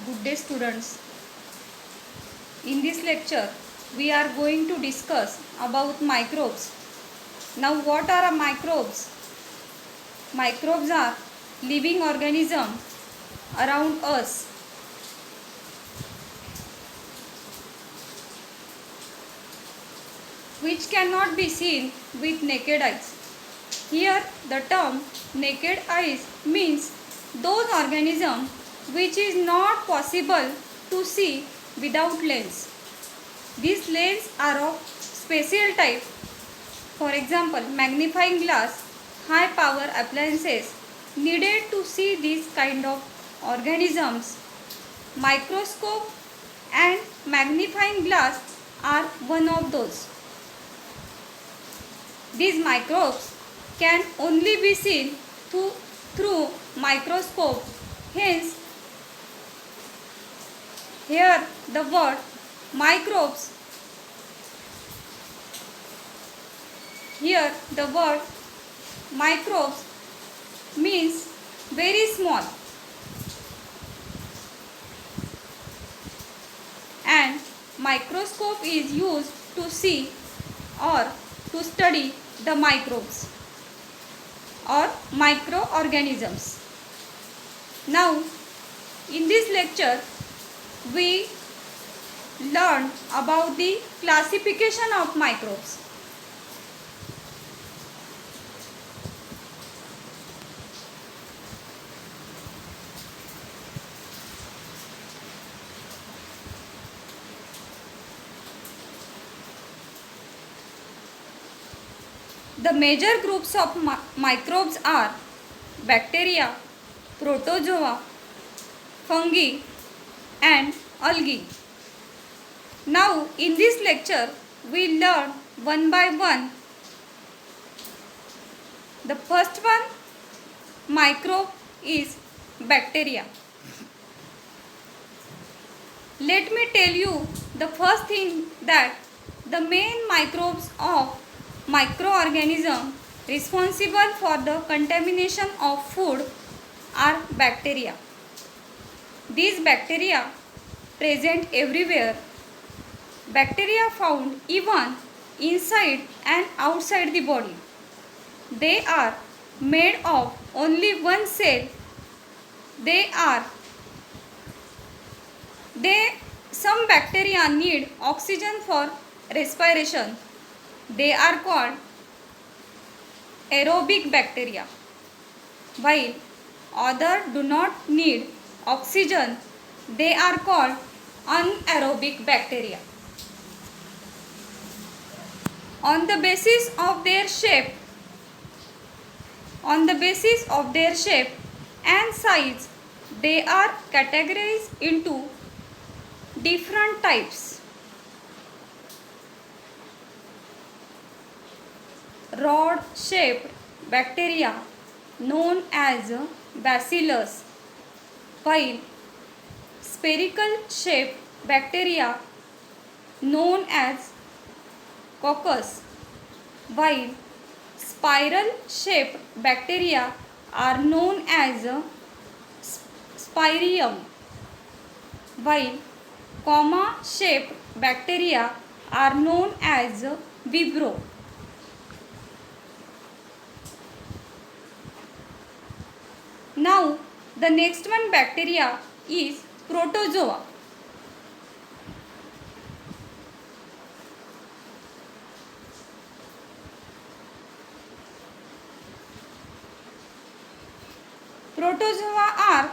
Good day students. In this lecture we are going to discuss about microbes. Now what are microbes? Microbes are living organisms around us which cannot be seen with naked eyes. Here the term naked eyes means those organisms which is not possible to see without lens. These lenses are of special type. For example, magnifying glass, high power appliances needed to see these kind of organisms. Microscope and magnifying glass are one of those. These microbes can only be seen through microscope. Hence, here the word microbes. Here the word microbes means very small, and microscope is used to see or to study the microbes or microorganisms. Now in this lecture we learn about the classification of microbes. The major groups of microbes are bacteria, protozoa, fungi and algae. Now in this lecture we learn one by one. The first one microbe is bacteria. Let me tell you the first thing that the main microbes of microorganism responsible for the contamination of food are bacteria. These bacteria present everywhere. Bacteria found even inside and outside the body. They are made of only one cell. Some bacteria need oxygen for respiration. They are called aerobic bacteria, while others do not need oxygen. They are called anaerobic bacteria. On the basis of their shape and size, they are categorized into different types. Rod-shaped bacteria known as bacillus, while spherical-shaped bacteria known as coccus, while spiral-shaped bacteria are known as spirium, while comma-shaped bacteria are known as vibrio. Now the next one bacteria is protozoa. Protozoa are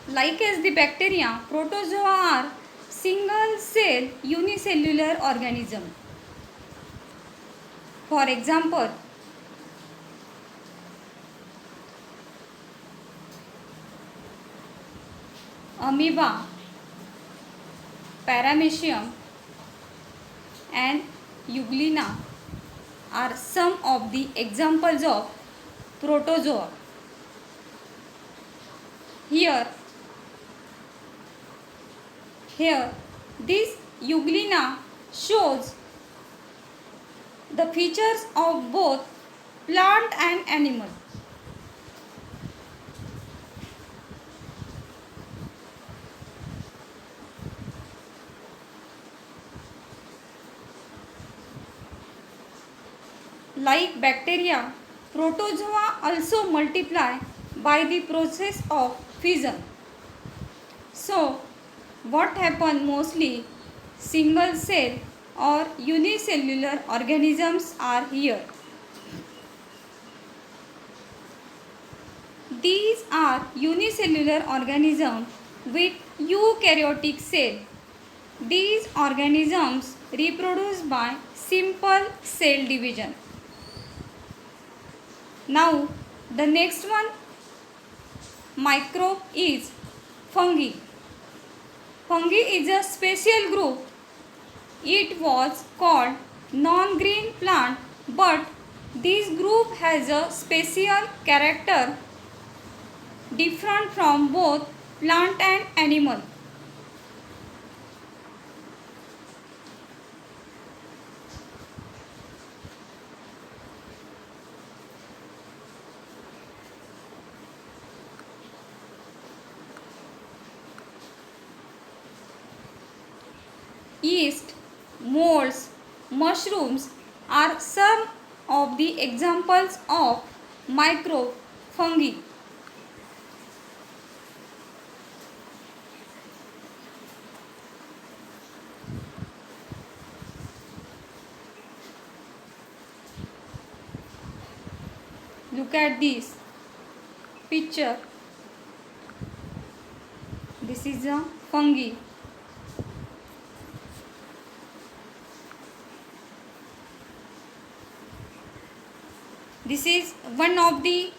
like as the bacteria. Protozoa are single cell unicellular organism. For example, amoeba, paramecium and euglena are some of the examples of protozoa. Here this euglena shows the features of both plant and animal. like bacteria, protozoa also multiply by the process of fission. So what happen mostly? Single cell or unicellular organisms are here. These are unicellular organisms with eukaryotic cell. These organisms reproduce by simple cell division. Now the next one microbe is fungi. Fungi is a special group. It was called non-green plant, but this group has a special character different from both plant and animal. Yeast, molds, mushrooms are some of the examples of microbe fungi. Look at this picture. This is a fungi. This is one of the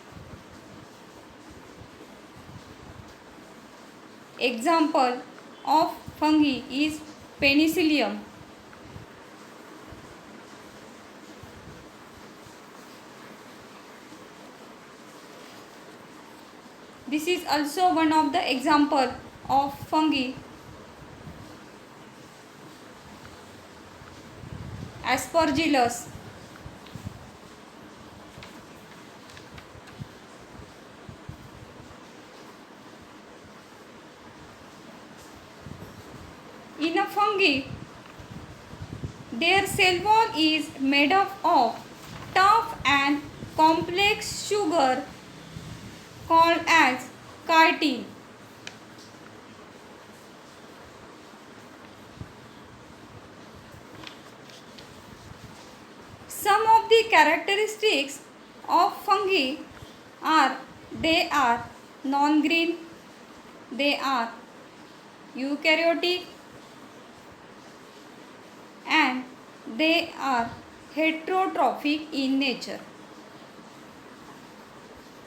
example of fungi is Penicillium. This is also one of the example of fungi. Aspergillus. In a fungi, their cell wall is made up of tough and complex sugar called as chitin. Some of the characteristics of fungi are they are non-green, they are eukaryotic, and they are heterotrophic in nature.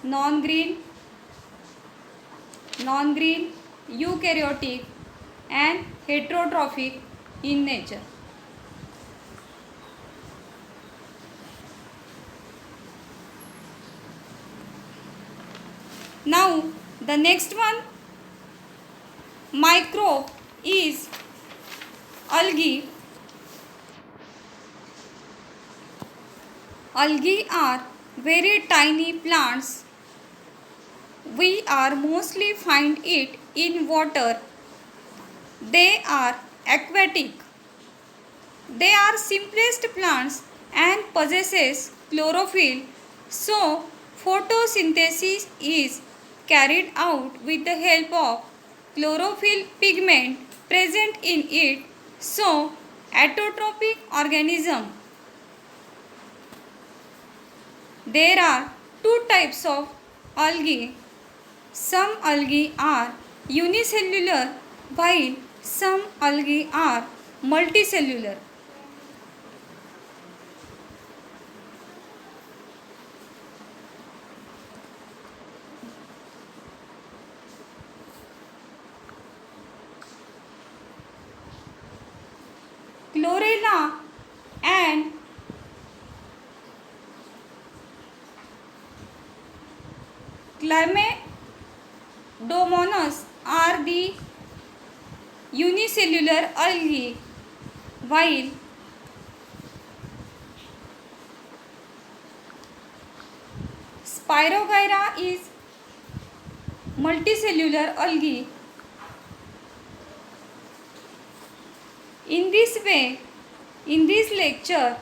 Non-green, eukaryotic, and heterotrophic in nature. Now the next one microbe is algae. Algae are very tiny plants. We are mostly find it in water. They are aquatic. They are simplest plants and possesses chlorophyll. So photosynthesis is carried out with the help of chlorophyll pigment present in it. So autotrophic organism. There are two types of algae. Some algae are unicellular while some algae are multicellular. Chlorella and Chlamydomonas are the unicellular algae, while Spirogyra is multicellular algae. In this way, in this lecture,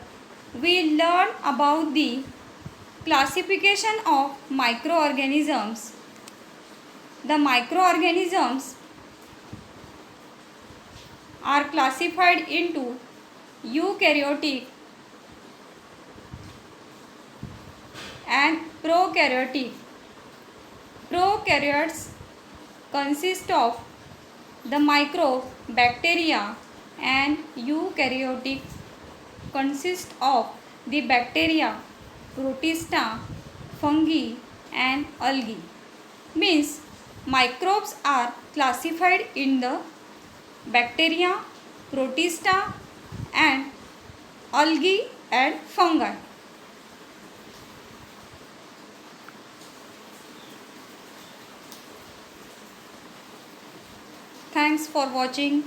we learn about the classification of microorganisms. The microorganisms are classified into eukaryotic and prokaryotic. Prokaryotes consist of the microbacteria and eukaryotic consist of the bacteria, protista, fungi and algae. Means microbes are classified in the bacteria, protista and algae and fungi. Thanks for watching.